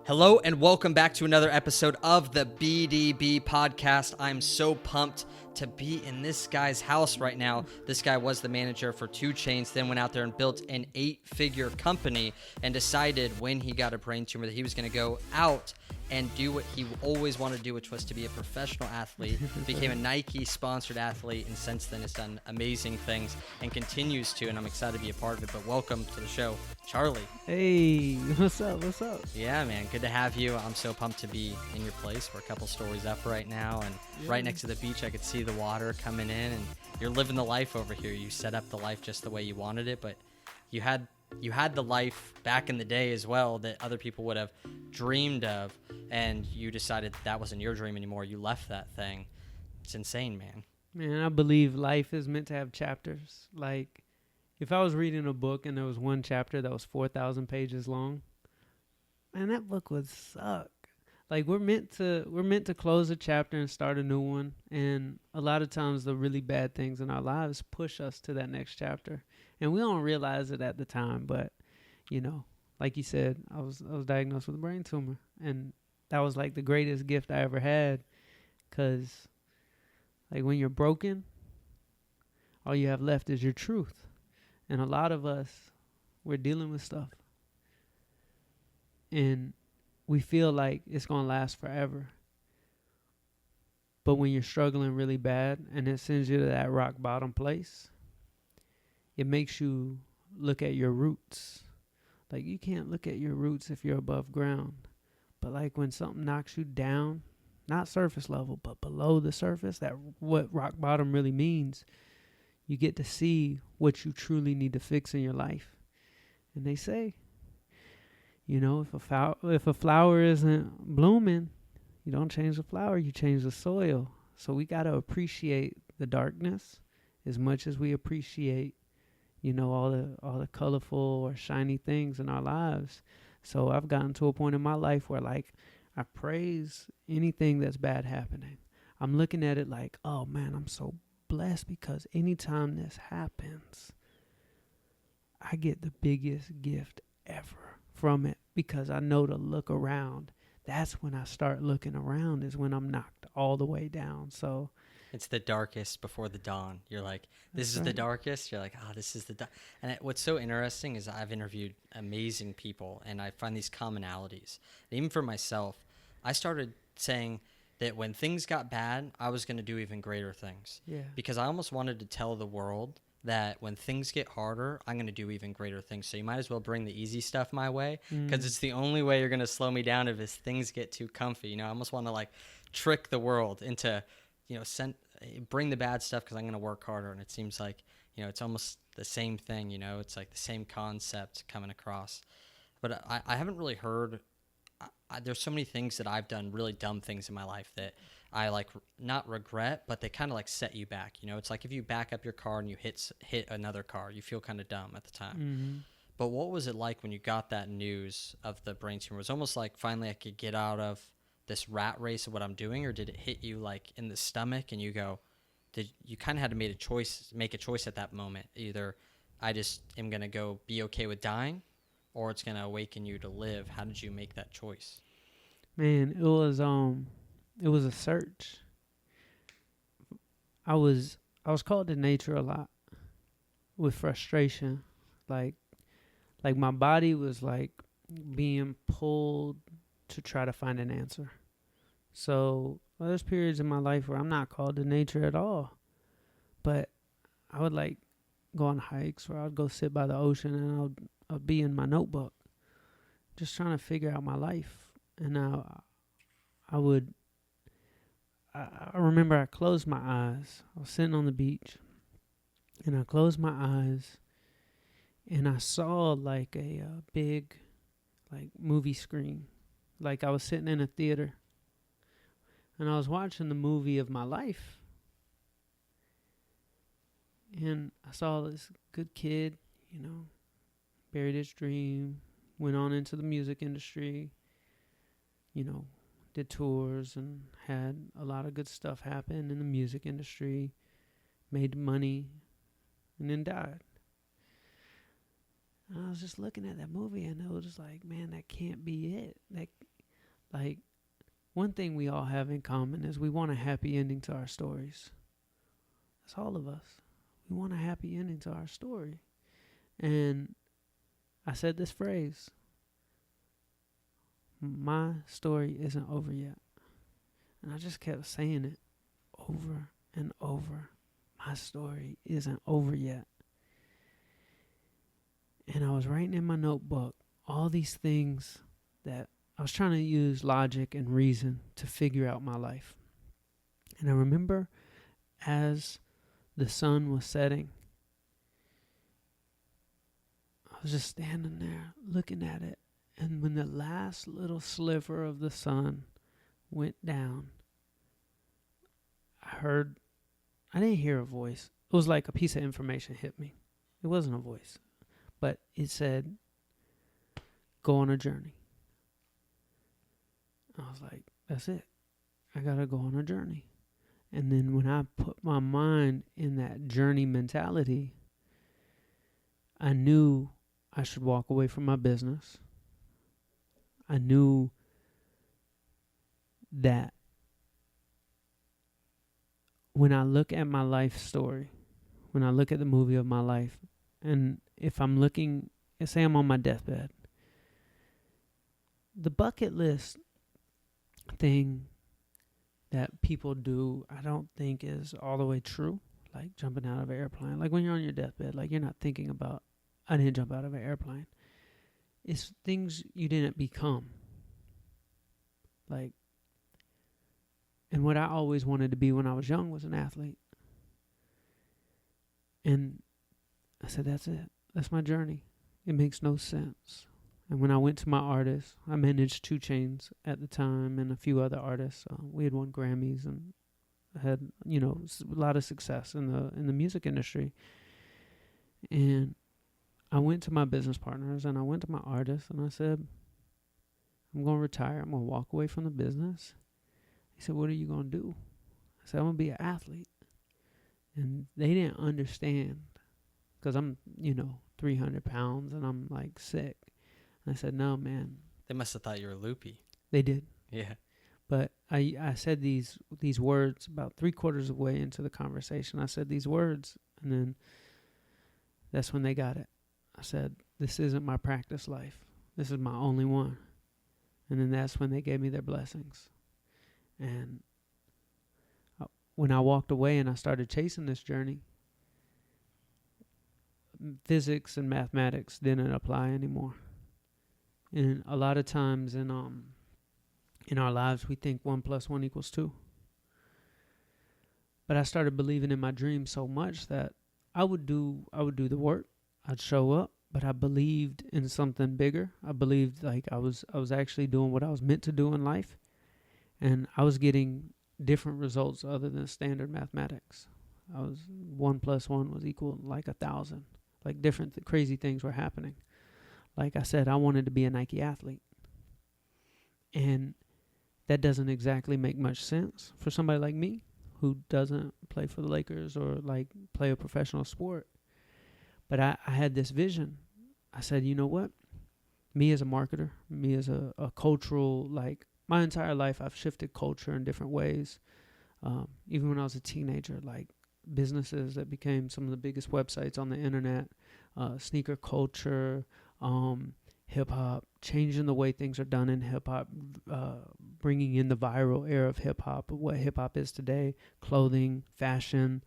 Hello and welcome back to another episode of the BDB Podcast. I'm so pumped to be in this guy's house right now. This guy was the manager for 2 Chainz, then went out there and built an 8-figure company and decided when he got a brain tumor that he was going to go out and do what he always wanted to do, which was to be a professional athlete. Became a Nike-sponsored athlete, and since then has done amazing things and continues to, and I'm excited to be a part of it. But welcome to the show, Charlie. Hey, what's up? What's up? Yeah, man, good to have you. I'm so pumped to be in your place. We're a couple stories up right now, and right next to the beach, I could see the water coming in, and you're living the life over here. You set up the life just the way you wanted it, but you had the life back in the day as well that other people would have dreamed of, and you decided that wasn't your dream anymore. You left that thing. It's insane, man. Man, I believe life is meant to have chapters. Like, if I was reading a book and there was one chapter that was 4,000 pages long, man, that book would suck. Like, we're meant to close a chapter and start a new one, and a lot of times the really bad things in our lives push us to that next chapter, and we don't realize it at the time. But you know, like you said, I was diagnosed with a brain tumor, and that was like the greatest gift I ever had, because like when you're broken, all you have left is your truth, and a lot of us, we're dealing with stuff, and we feel like it's going to last forever. But when you're struggling really bad and it sends you to that rock bottom place, it makes you look at your roots. Like, you can't look at your roots if you're above ground. But like when something knocks you down, not surface level, but below the surface, that what rock bottom really means, you get to see what you truly need to fix in your life. And they say, you know, if a flower isn't blooming, you don't change the flower, you change the soil. So we got to appreciate the darkness as much as we appreciate, you know, all the colorful or shiny things in our lives. So I've gotten to a point in my life where, like, I praise anything that's bad happening. I'm looking at it like, oh man, I'm so blessed because anytime this happens, I get the biggest gift ever from it, because I know to look around. That's when I start looking around, is when I'm knocked all the way down. So It's the darkest before the dawn. You're like, this is the darkest. You're like, this is the And what's so interesting is I've interviewed amazing people, and I find these commonalities. And even for myself, I started saying that when things got bad, I was going to do even greater things. yeah, Because I almost wanted to tell the world that when things get harder, I'm going to do even greater things. So you might as well bring the easy stuff my way, because it's the only way you're going to slow me down if things get too comfy. You know, I almost want to like trick the world into, you know, bring the bad stuff because I'm going to work harder. And it seems like, you know, it's almost the same thing, you know, it's like the same concept coming across. But I haven't really heard, there's so many things that I've done, really dumb things in my life that I like not regret, but they kind of like set you back. You know, it's like if you back up your car and you hit another car, you feel kind of dumb at the time. Mm-hmm. But what was it like when you got that news of the brain tumor? It was almost like finally I could get out of this rat race of what I'm doing, or did it hit you like in the stomach and you go, you kind of had to make a choice at that moment. Either I just am going to go be okay with dying, or it's going to awaken you to live. How did you make that choice? Man, it was a search. I was called to nature a lot with frustration. Like my body was like being pulled to try to find an answer. So there's periods in my life where I'm not called to nature at all. But I would like go on hikes, or I'd go sit by the ocean, and I'll be in my notebook just trying to figure out my life. And I remember I closed my eyes. I was sitting on the beach, and I closed my eyes, and I saw like a big like movie screen. Like I was sitting in a theater, and I was watching the movie of my life. And I saw this good kid, you know, buried his dream, went on into the music industry, you know, did tours and had a lot of good stuff happen in the music industry, made money, and then died. And I was just looking at that movie, and it was just like, man, that can't be it. Like, Like, one thing we all have in common is we want a happy ending to our stories. That's all of us. We want a happy ending to our story. And I said this phrase, my story isn't over yet. And I just kept saying it over and over. My story isn't over yet. And I was writing in my notebook all these things that I was trying to use logic and reason to figure out my life. And I remember as the sun was setting, I was just standing there looking at it. And when the last little sliver of the sun went down, I didn't hear a voice. It was like a piece of information hit me. It wasn't a voice, but it said, go on a journey. I was like, that's it. I got to go on a journey. And then when I put my mind in that journey mentality, I knew I should walk away from my business. I knew that when I look at my life story, when I look at the movie of my life, and if I'm looking, say I'm on my deathbed, the bucket list thing that people do, I don't think is all the way true. Like jumping out of an airplane. Like when you're on your deathbed, like you're not thinking about, I didn't jump out of an airplane. It's things you didn't become. Like, and what I always wanted to be when I was young was an athlete. And I said, that's it. That's my journey. It makes no sense. And when I went to my artist, I managed 2 Chainz at the time and a few other artists. We had won Grammys and had, a lot of success in the music industry. And I went to my business partners and I went to my artists and I said, I'm going to retire. I'm going to walk away from the business. He said, what are you going to do? I said, I'm going to be an athlete. And they didn't understand because I'm, 300 pounds and I'm like sick. And I said, no, man. They must have thought you were loopy. They did. Yeah. But I said these words about 3/4 of the way into the conversation. I said these words, and then that's when they got it. I said, this isn't my practice life. This is my only one. And then that's when they gave me their blessings. And when I walked away and I started chasing this journey, physics and mathematics didn't apply anymore. And a lot of times in our lives, we think 1 + 1 = 2. But I started believing in my dreams so much that I would do the work. I'd show up, but I believed in something bigger. I believed like I was actually doing what I was meant to do in life, and I was getting different results other than standard mathematics. 1 + 1 was equal like 1,000. Like different crazy things were happening. Like I said, I wanted to be a Nike athlete. And that doesn't exactly make much sense for somebody like me who doesn't play for the Lakers or like play a professional sport. But I had this vision. I said, you know what? Me as a marketer, me as a cultural, like my entire life, I've shifted culture in different ways. Even when I was a teenager, like businesses that became some of the biggest websites on the internet, sneaker culture, hip hop, changing the way things are done in hip hop, bringing in the viral era of hip hop, what hip hop is today, clothing, fashion.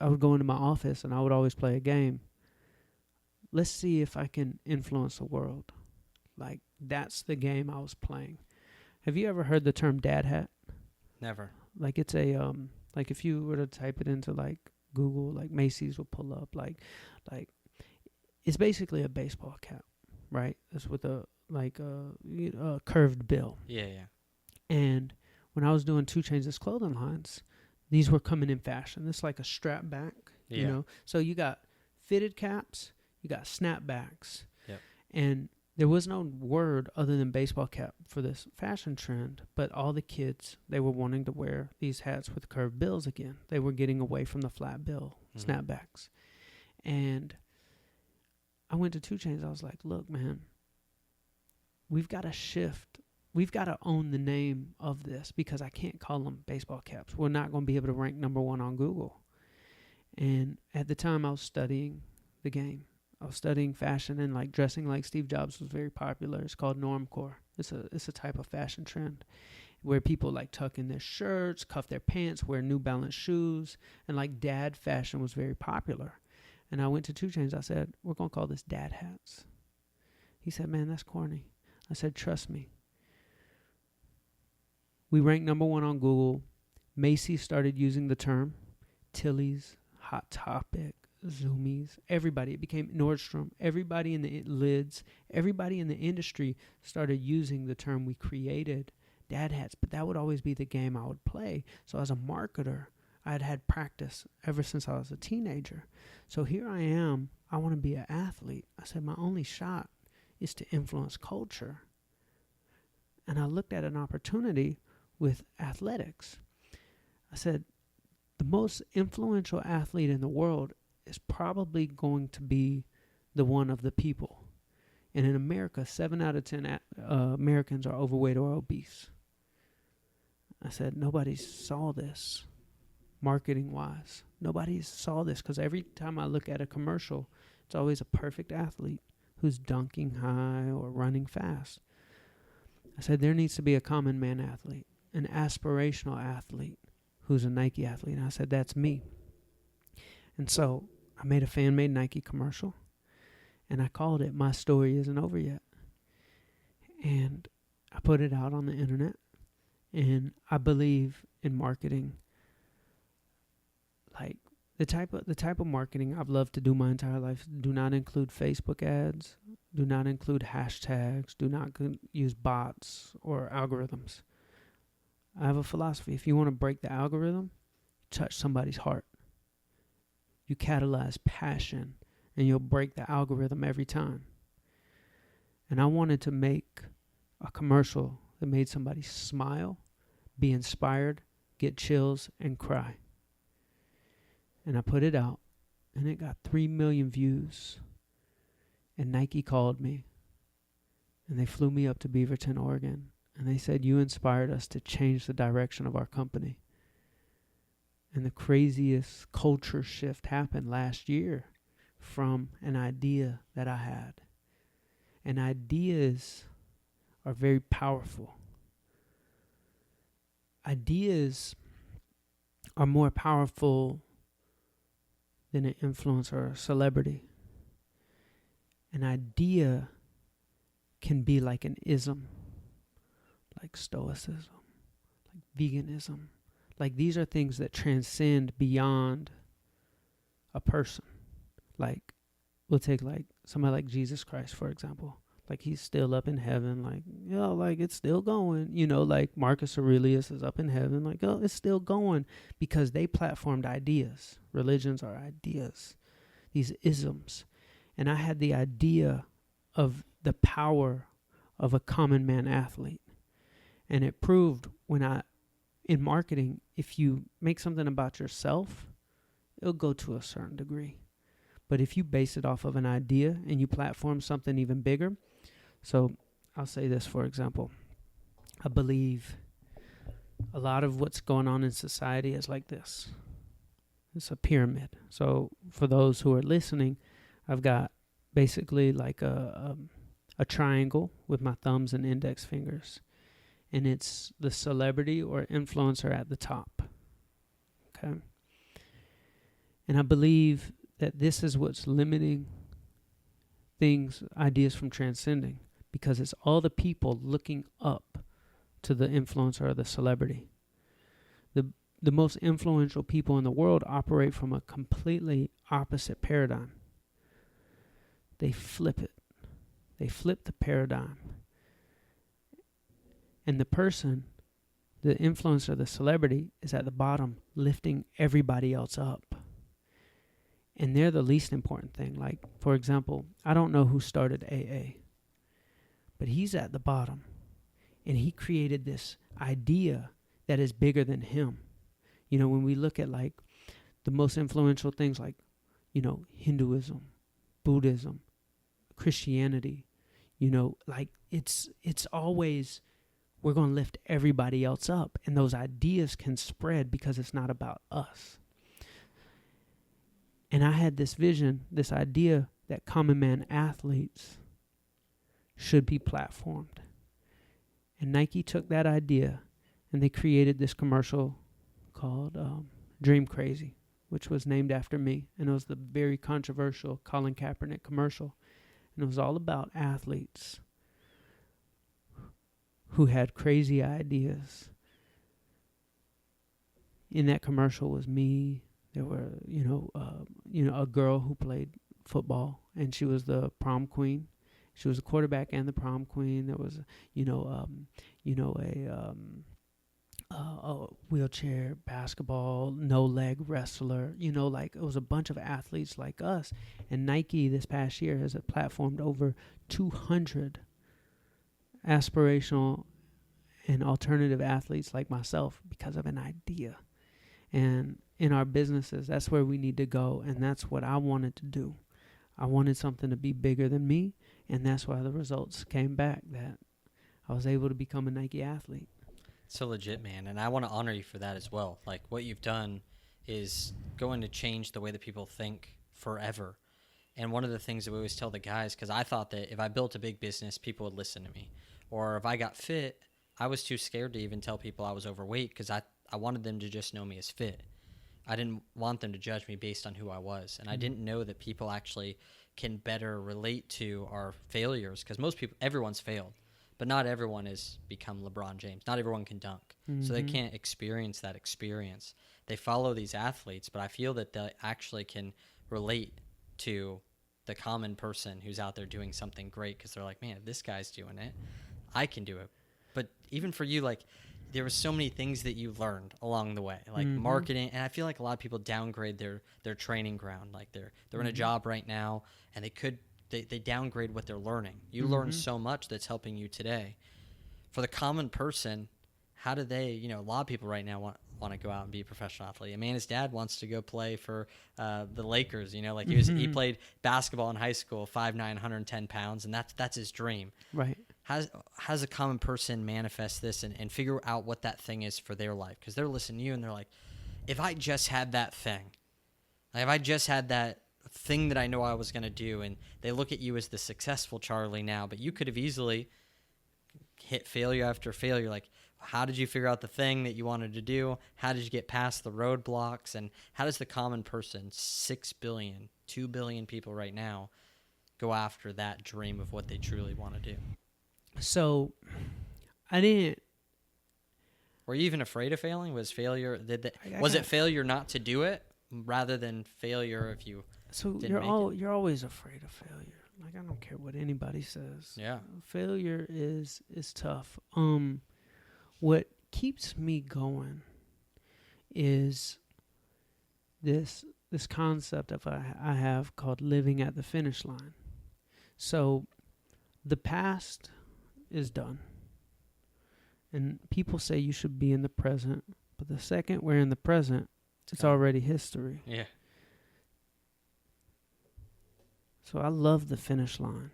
I would go into my office and I would always play a game. Let's see if I can influence the world. Like that's the game I was playing. Have you ever heard the term dad hat? Never. Like it's a like if you were to type it into like Google, like Macy's will pull up like it's basically a baseball cap, right? It's with a curved bill. Yeah, yeah. And when I was doing 2 Chainz' clothing lines, these were coming in fashion. This is like a strap back, you know. So you got fitted caps, you got snapbacks. Yep. And there was no word other than baseball cap for this fashion trend, but all the kids, they were wanting to wear these hats with curved bills again. They were getting away from the flat bill snapbacks. And I went to 2 Chainz. I was like, look, man, we've got to shift we've got to own the name of this, because I can't call them baseball caps. We're not going to be able to rank number one on Google. And at the time, I was studying the game. I was studying fashion, and like dressing like Steve Jobs was very popular. It's called normcore. It's a type of fashion trend where people like tuck in their shirts, cuff their pants, wear New Balance shoes, and like dad fashion was very popular. And I went to 2 Chainz. I said, we're going to call this dad hats. He said, man, that's corny. I said, trust me. We ranked number one on Google. Macy's started using the term. Tilly's, Hot Topic, Zoomies, everybody. It became Nordstrom. Everybody in the lids, everybody in the industry started using the term we created, dad hats. But that would always be the game I would play. So as a marketer, I had practice ever since I was a teenager. So here I am. I want to be an athlete. I said, my only shot is to influence culture. And I looked at an opportunity with athletics. I said, the most influential athlete in the world is probably going to be the one of the people. And in America, 7 out of 10 Americans are overweight or obese. I said, nobody saw this marketing-wise. Nobody saw this, because every time I look at a commercial, it's always a perfect athlete who's dunking high or running fast. I said, there needs to be a common man athlete, an aspirational athlete who's a Nike athlete. And I said, that's me. And so I made a fan-made Nike commercial, and I called it My Story Isn't Over Yet. And I put it out on the internet, and I believe in marketing. Like the type of marketing I've loved to do my entire life do not include Facebook ads, do not include hashtags, do not use bots or algorithms. I have a philosophy. If you want to break the algorithm, touch somebody's heart. You catalyze passion, and you'll break the algorithm every time. And I wanted to make a commercial that made somebody smile, be inspired, get chills, and cry. And I put it out, and it got 3 million views. And Nike called me, and they flew me up to Beaverton, Oregon. And they said, you inspired us to change the direction of our company. And the craziest culture shift happened last year from an idea that I had. And ideas are very powerful. Ideas are more powerful than an influencer or a celebrity. An idea can be like an ism, like stoicism, like veganism. Like these are things that transcend beyond a person. Like we'll take like somebody like Jesus Christ, for example. Like he's still up in heaven, like, like it's still going. Like Marcus Aurelius is up in heaven, like, it's still going, because they platformed ideas. Religions are ideas, these isms. And I had the idea of the power of a common man athlete. And it proved in marketing, if you make something about yourself, it'll go to a certain degree. But if you base it off of an idea and you platform something even bigger, so I'll say this, for example. I believe a lot of what's going on in society is like this. It's a pyramid. So for those who are listening, I've got basically like a triangle with my thumbs and index fingers. And it's the celebrity or influencer at the top. Okay? And I believe that this is what's limiting ideas from transcending, because it's all the people looking up to the influencer or the celebrity. The most influential people in the world operate from a completely opposite paradigm. They flip it. They flip the paradigm. And the person, the influencer, the celebrity, is at the bottom lifting everybody else up. And they're the least important thing. Like, for example, I don't know who started AA, but he's at the bottom. And he created this idea that is bigger than him. When we look at like the most influential things like, Hinduism, Buddhism, Christianity, like it's always we're going to lift everybody else up. And those ideas can spread because it's not about us. And I had this vision, this idea that common man athletes should be platformed. And Nike took that idea and they created this commercial called Dream Crazy, which was named after me. And it was the very controversial Colin Kaepernick commercial. And it was all about athletes who had crazy ideas. In that commercial was me. There were, a girl who played football, and she was the prom queen. She was a quarterback and the prom queen. There was, a wheelchair basketball, no leg wrestler. It was a bunch of athletes like us. And Nike this past year has platformed over 200 aspirational and alternative athletes like myself because of an idea. And in our businesses, that's where we need to go, and that's what I wanted to do. I wanted something to be bigger than me, and that's why the results came back, that I was able to become a Nike athlete. So legit, man, and I want to honor you for that as well. Like, what you've done is going to change the way that people think forever. And one of the things that we always tell the guys, because I thought that if I built a big business, people would listen to me. Or if I got fit, I was too scared to even tell people I was overweight because I wanted them to just know me as fit. I didn't want them to judge me based on who I was. And I didn't know that people actually can better relate to our failures, because everyone's failed. But not everyone has become LeBron James. Not everyone can dunk. Mm-hmm. So they can't experience that experience. They follow these athletes, but I feel that they actually can relate to the common person who's out there doing something great, because they're like, man, if this guy's doing it, I can do it. But even for you, like, there were so many things that you learned along the way, like marketing. And I feel like a lot of people downgrade their training ground. Like they're in a job right now, and they downgrade what they're learning. You learn so much that's helping you today. For the common person, how do they, a lot of people right now want to go out and be a professional athlete. I mean, his dad wants to go play for the Lakers, he played basketball in high school, 5'9", 110 pounds, and that's his dream. Right. How does a common person manifest this and figure out what that thing is for their life? Because they're listening to you and they're like, if I just had that thing, like if I just had that thing that I know I was going to do, and they look at you as the successful Charlie now, but you could have easily hit failure after failure. Like, how did you figure out the thing that you wanted to do? How did you get past the roadblocks? And how does the common person, 6 billion, 2 billion people right now, go after that dream of what they truly want to do? So, I didn't. Were you even afraid of failing? Was failure was it failure not to do it rather than failure if you didn't make it? You're always afraid of failure. Like, I don't care what anybody says. Yeah. Failure is tough. What keeps me going is this concept of I have called living at the finish line. So, the past is done. And people say you should be in the present, but the second we're in the present, it's already history. Yeah. So I love the finish line,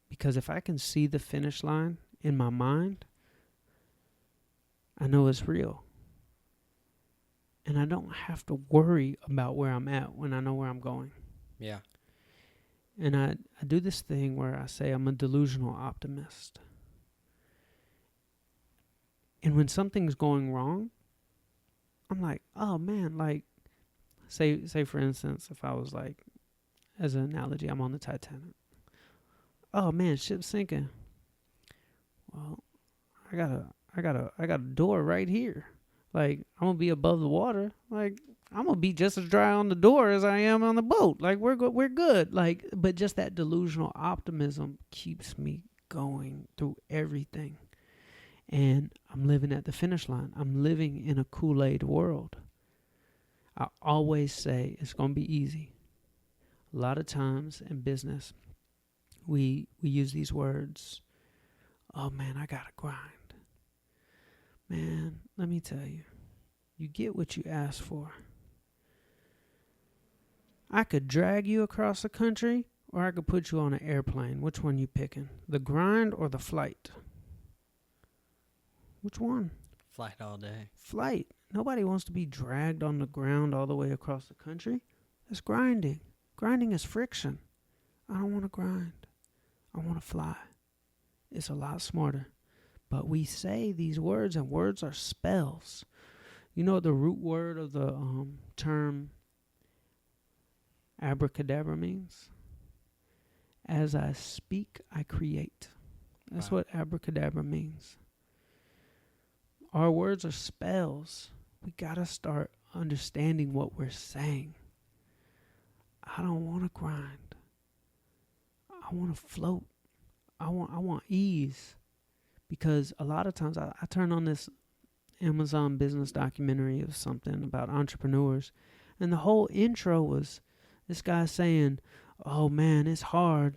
because if I can see the finish line in my mind, I know it's real. And I don't have to worry about where I'm at when I know where I'm going. Yeah. And I do this thing where I say I'm a delusional optimist. And when something's going wrong, I'm like, oh man, like, say for instance, if I was like, as an analogy, I'm on the Titanic. Oh man, ship's sinking. Well, I got a door right here. Like, I'm gonna be above the water. Like, I'm gonna be just as dry on the door as I am on the boat. Like, we're good. Like, but just that delusional optimism keeps me going through everything. And I'm living at the finish line. I'm living in a Kool-Aid world. I always say it's gonna be easy. A lot of times in business, we use these words. Oh man, I gotta grind. Man, let me tell you, you get what you ask for. I could drag you across the country, or I could put you on an airplane. Which one you picking? The grind or the flight? Which one? Flight all day. Flight. Nobody wants to be dragged on the ground all the way across the country. That's grinding. Grinding is friction. I don't want to grind. I want to fly. It's a lot smarter. But we say these words, and words are spells. You know what the root word of the term abracadabra means? As I speak, I create. That's what abracadabra means. Our words are spells. We got to start understanding what we're saying. I don't want to grind. I want to float. I want ease. Because a lot of times I turn on this Amazon business documentary of something about entrepreneurs, and the whole intro was this guy saying, oh man, it's hard.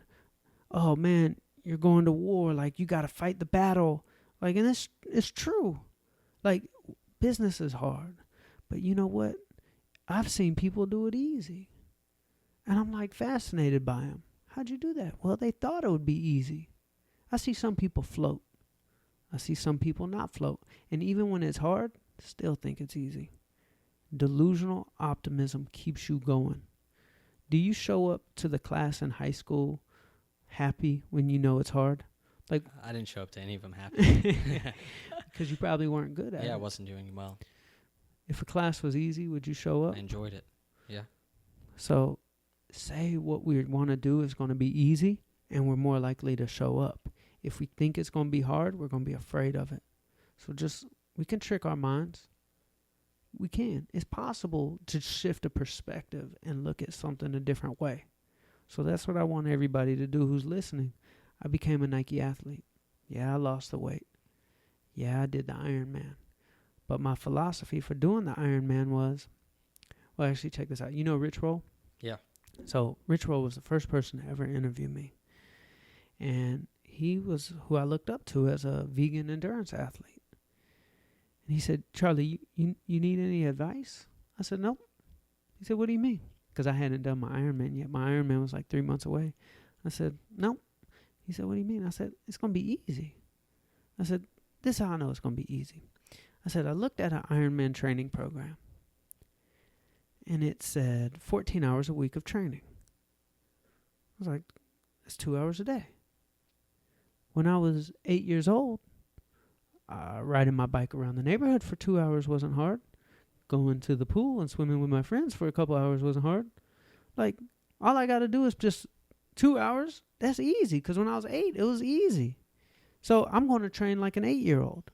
Oh man, you're going to war. Like, you got to fight the battle. Like, and it's true. Like, business is hard. But you know what? I've seen people do it easy. And I'm like fascinated by them. How'd you do that? Well, they thought it would be easy. I see some people float. I see some people not float. And even when it's hard, still think it's easy. Delusional optimism keeps you going. Do you show up to the class in high school happy when you know it's hard? Like, I didn't show up to any of them happy. Because you probably weren't good at it. Yeah, I wasn't doing well. If a class was easy, would you show up? I enjoyed it. Yeah. So say what we want to do is going to be easy, and we're more likely to show up. If we think it's going to be hard, we're going to be afraid of it. So we can trick our minds. We can. It's possible to shift a perspective and look at something a different way. So that's what I want everybody to do who's listening. I became a Nike athlete. Yeah, I lost the weight. Yeah, I did the Ironman. But my philosophy for doing the Ironman was, well, actually, check this out. You know Rich Roll? Yeah. So Rich Roll was the first person to ever interview me. And he was who I looked up to as a vegan endurance athlete. And he said, Charlie, you need any advice? I said, nope. He said, what do you mean? Because I hadn't done my Ironman yet. My Ironman was like 3 months away. I said, nope. He said, what do you mean? I said, it's going to be easy. I said, this is how I know it's going to be easy. I said, I looked at an Ironman training program. And it said 14 hours a week of training. I was like, that's 2 hours a day. When I was 8 years old, riding my bike around the neighborhood for 2 hours wasn't hard. Going to the pool and swimming with my friends for a couple hours wasn't hard. Like, all I got to do is just 2 hours. That's easy, because when I was 8, it was easy. So I'm going to train like an 8-year-old.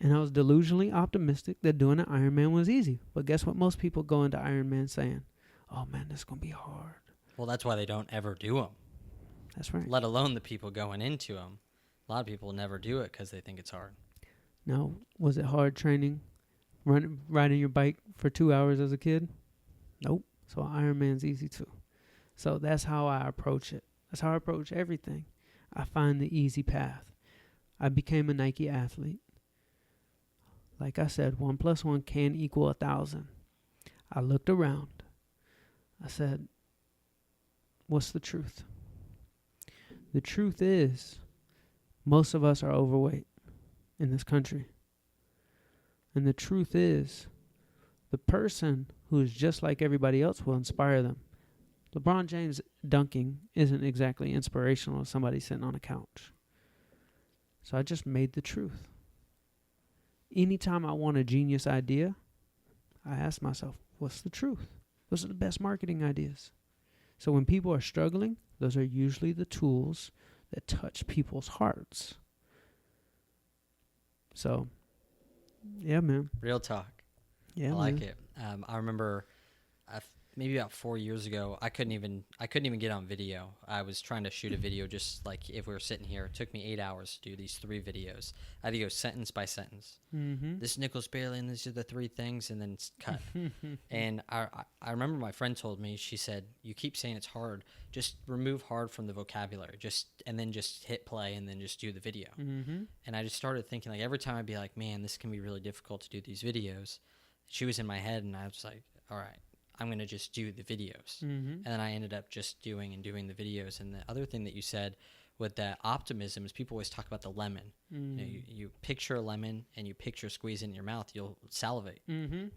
And I was delusionally optimistic that doing an Ironman was easy. But guess what most people go into Ironman saying? Oh, man, this is going to be hard. Well, that's why they don't ever do them. That's right. Let alone the people going into them. A lot of people never do it because they think it's hard. Now, was it hard training, riding your bike for 2 hours as a kid? Nope. So Ironman's easy too. So that's how I approach it. That's how I approach everything. I find the easy path. I became a Nike athlete. Like I said, 1 + 1 can equal 1,000. I looked around. I said, what's the truth? The truth is, most of us are overweight in this country. And the truth is, the person who is just like everybody else will inspire them. LeBron James dunking isn't exactly inspirational to somebody sitting on a couch. So I just made the truth. Anytime I want a genius idea, I ask myself, what's the truth? Those are the best marketing ideas. So when people are struggling, those are usually the tools that touch people's hearts. So, yeah, man. Real talk. Yeah, I like it. I remember maybe about 4 years ago, I couldn't even get on video. I was trying to shoot a video just like if we were sitting here. It took me 8 hours to do these 3 videos. I had to go sentence by sentence. Mm-hmm. This Nicholas Bayerle, and these are the 3 things, and then cut. And I remember my friend told me, she said, you keep saying it's hard. Just remove hard from the vocabulary. And then just hit play and then just do the video. Mm-hmm. And I just started thinking, like, every time I'd be like, man, this can be really difficult to do these videos. She was in my head, and I was like, all right, I'm going to just do the videos. Mm-hmm. And then I ended up just doing the videos. And the other thing that you said with that optimism is people always talk about the lemon. You know, you picture a lemon and you picture squeezing it in your mouth, you'll salivate,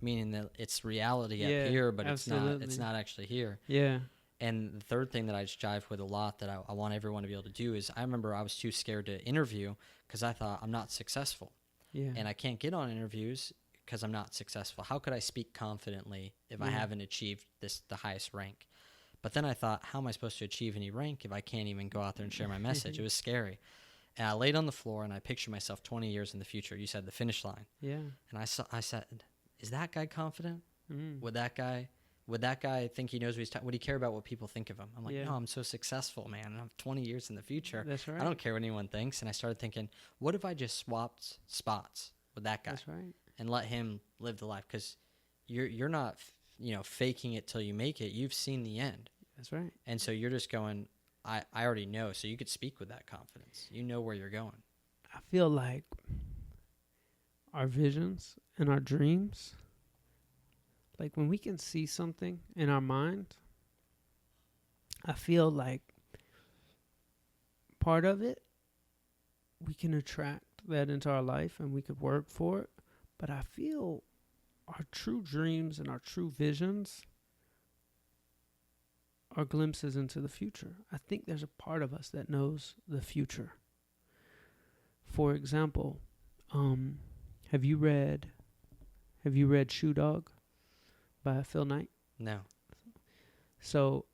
meaning that it's reality up here, but absolutely. it's not actually here. Yeah. And the third thing that I jive with a lot that I want everyone to be able to do is, I remember I was too scared to interview because I thought I'm not successful. Yeah. And I can't get on interviews because I'm not successful. How could I speak confidently if I haven't achieved the highest rank? But then I thought, how am I supposed to achieve any rank if I can't even go out there and share my message? It was scary. And I laid on the floor and I pictured myself 20 years in the future. You said the finish line. Yeah. And I said, is that guy confident? Would that guy think he knows what he's talking? Would he care about what people think of him? I'm like, no, I'm so successful, man. And I'm 20 years in the future. That's right. I don't care what anyone thinks. And I started thinking, what if I just swapped spots with that guy? That's right. And let him live the life? Because you're not, faking it till you make it. You've seen the end. That's right. And so you're just going, I already know. So you could speak with that confidence. You know where you're going. I feel like our visions and our dreams, like when we can see something in our mind, I feel like part of it, we can attract that into our life and we could work for it. But I feel our true dreams and our true visions are glimpses into the future. I think there's a part of us that knows the future. For example, have you read Shoe Dog by Phil Knight? No. So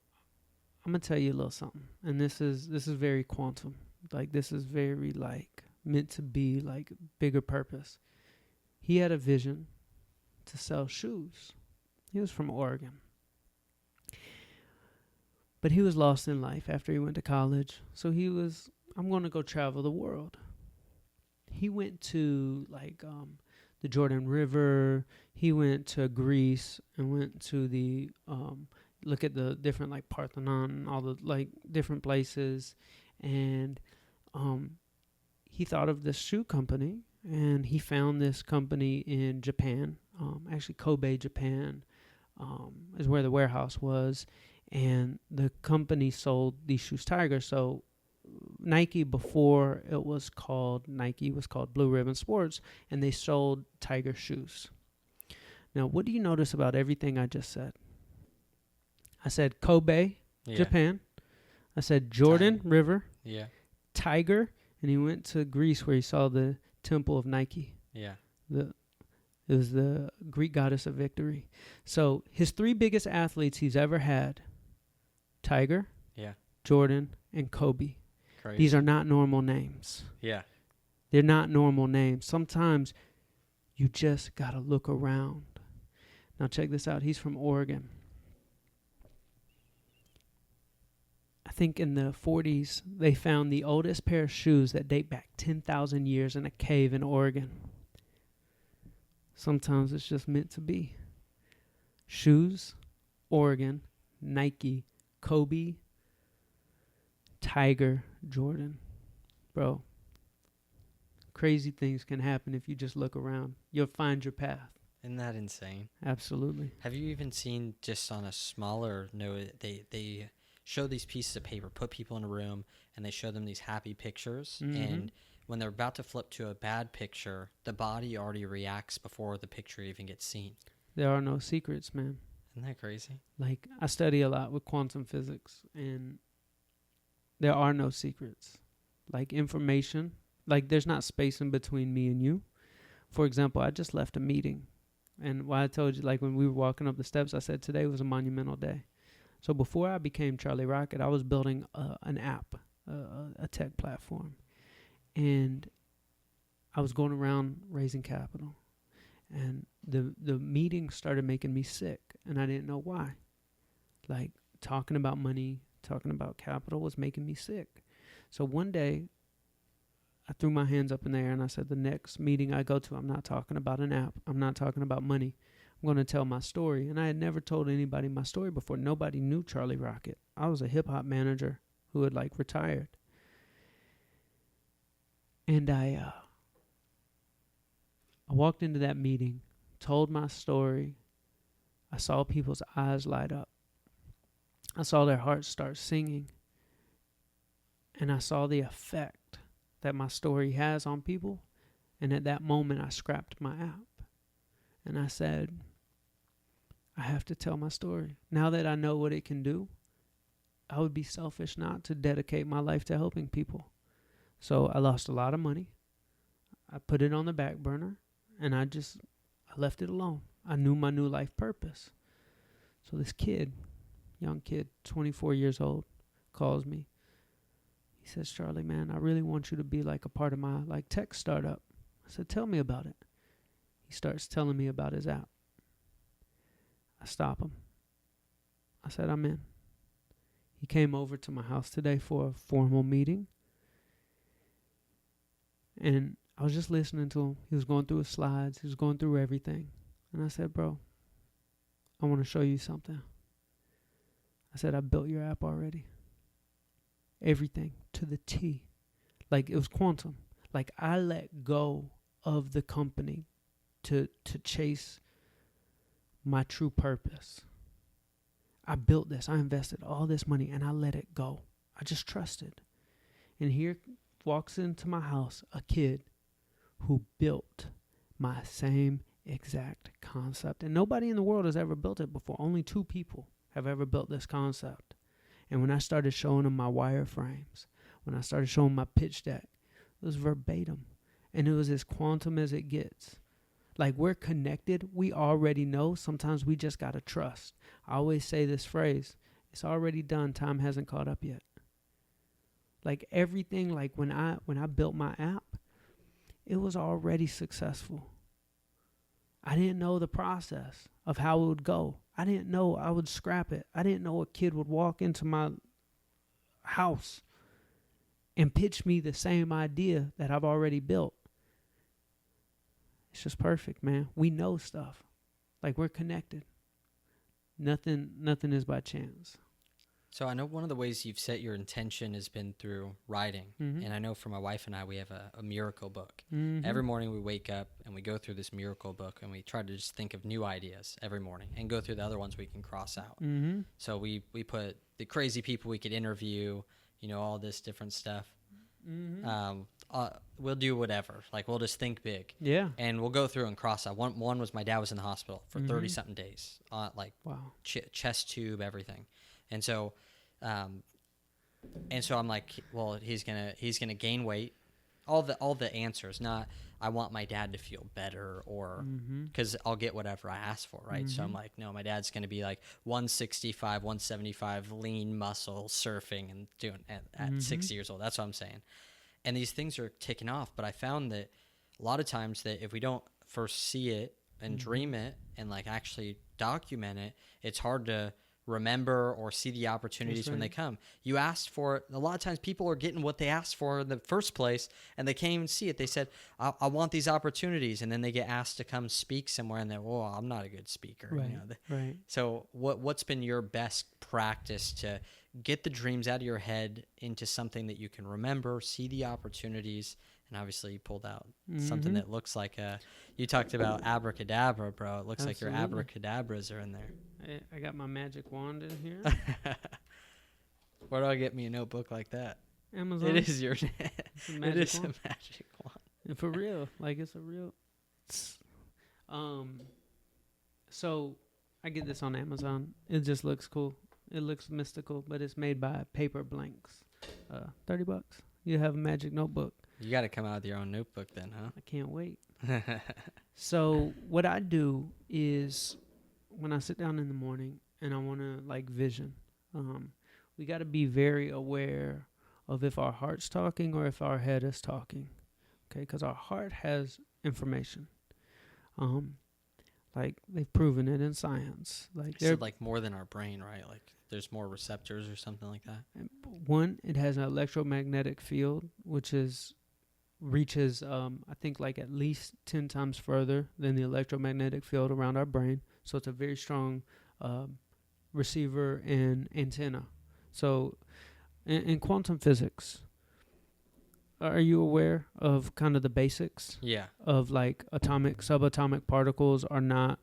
I'm gonna tell you a little something, and this is very quantum. Like, this is very like meant to be like bigger purpose. He had a vision to sell shoes. He was from Oregon. But he was lost in life after he went to college. So he was, I'm going to go travel the world. He went to the Jordan River. He went to Greece and went to the, look at the different like Parthenon, all the like different places. And he thought of this shoe company, and he found this company in Japan. Actually, Kobe, Japan is where the warehouse was. And the company sold these shoes Tiger. So Nike, before it was called Nike, was called Blue Ribbon Sports, and they sold Tiger shoes. Now, what do you notice about everything I just said? I said Kobe, Japan. I said Jordan River, Tiger, and he went to Greece where he saw the temple of Nike. Yeah. It was the Greek goddess of victory. So his three biggest athletes he's ever had, Tiger, Jordan, and Kobe. Crazy. These are not normal names. Yeah. They're not normal names. Sometimes you just got to look around. Now check this out. He's from Oregon. I think in the 40s, they found the oldest pair of shoes that date back 10,000 years in a cave in Oregon. Sometimes it's just meant to be. Shoes, Oregon, Nike, Kobe, Tiger, Jordan. Bro, crazy things can happen if you just look around. You'll find your path. Isn't that insane? Absolutely. Have you even seen, just on a smaller note, they show these pieces of paper, put people in a room, and they show them these happy pictures, and when they're about to flip to a bad picture, the body already reacts before the picture even gets seen. There are no secrets, man. Isn't that crazy? Like, I study a lot with quantum physics, and there are no secrets. Like, information, like, there's not space in between me and you. For example, I just left a meeting, and why I told you, like, when we were walking up the steps, I said today was a monumental day. So before I became Charlie Rocket, I was building an app, a tech platform. And I was going around raising capital. And the meeting started making me sick. And I didn't know why. Like, talking about money, talking about capital was making me sick. So one day, I threw my hands up in the air and I said, the next meeting I go to, I'm not talking about an app. I'm not talking about money. I'm going to tell my story. And I had never told anybody my story before. Nobody knew Charlie Rocket. I was a hip-hop manager who had, like, retired. And I walked into that meeting, told my story. I saw people's eyes light up. I saw their hearts start singing. And I saw the effect that my story has on people. And at that moment, I scrapped my app. And I said, I have to tell my story. Now that I know what it can do, I would be selfish not to dedicate my life to helping people. So I lost a lot of money. I put it on the back burner, and I left it alone. I knew my new life purpose. So this kid, young kid, 24 years old, calls me. He says, Charlie, man, I really want you to be like a part of my like tech startup. I said, tell me about it. He starts telling me about his app. I stop him. I said, I'm in. He came over to my house today for a formal meeting. And I was just listening to him. He was going through his slides. He was going through everything. And I said, bro, I want to show you something. I said, I built your app already. Everything to the T. Like it was quantum. Like I let go of the company to chase my true purpose. I built this. I invested all this money and I let it go. I just trusted. And here walks into my house a kid who built my same exact concept. And nobody in the world has ever built it before. Only 2 people have ever built this concept. And when I started showing him my wireframes, when I started showing my pitch deck, it was verbatim. And it was as quantum as it gets. Like we're connected. We already know. Sometimes we just got to trust. I always say this phrase, it's already done. Time hasn't caught up yet. Like everything, like when I built my app, it was already successful. I didn't know the process of how it would go. I didn't know I would scrap it. I didn't know a kid would walk into my house and pitch me the same idea that I've already built. It's just perfect, man. We know stuff. Like we're connected. Nothing is by chance. So I know one of the ways you've set your intention has been through writing. Mm-hmm. And I know for my wife and I, we have a miracle book. Mm-hmm. Every morning we wake up and we go through this miracle book and we try to just think of new ideas every morning and go through the other ones we can cross out. Mm-hmm. So we put the crazy people we could interview, all this different stuff. Mm-hmm. We'll do whatever. Like we'll just think big. Yeah. And we'll go through and cross out. One was my dad was in the hospital for 30 something days, wow. Chest tube, everything. And so I'm like, well, he's gonna gain weight. All the answers, not I want my dad to feel better or because I'll get whatever I ask for, right? So I'm like, no, my dad's gonna be like 165, 175, lean muscle, surfing and doing at 60 years old. That's what I'm saying. And these things are ticking off, but I found that a lot of times that if we don't first see it and dream it and like actually document it, it's hard to remember or see the opportunities when they come. You asked for it. A lot of times people are getting what they asked for in the first place and they can't even see it. They said, I want these opportunities. And then they get asked to come speak somewhere and they're, well, I'm not a good speaker. Right. Right. So what's been your best practice to get the dreams out of your head into something that you can remember, see the opportunities, and obviously you pulled out something that looks like you talked about abracadabra, bro. It looks like your abracadabras are in there. I got my magic wand in here. Where do I get me a notebook like that? Amazon. It is your It's a it magic is wand. a magic wand. And for real. Like it's a real so I get this on Amazon. It just looks cool. It looks mystical, but it's made by Paper Blanks. $30. You have a magic notebook. You got to come out with your own notebook then, huh? I can't wait. So what I do is when I sit down in the morning and I want to like vision, we got to be very aware of if our heart's talking or if our head is talking. Okay, because our heart has information. Like they've proven it in science. Like they're like more than our brain, right? Like there's more receptors or something like that. One, it has an electromagnetic field, which reaches, I think, like at least 10 times further than the electromagnetic field around our brain. So it's a very strong receiver and antenna. So in quantum physics, are you aware of kind of the basics? Yeah. Of like subatomic particles are not,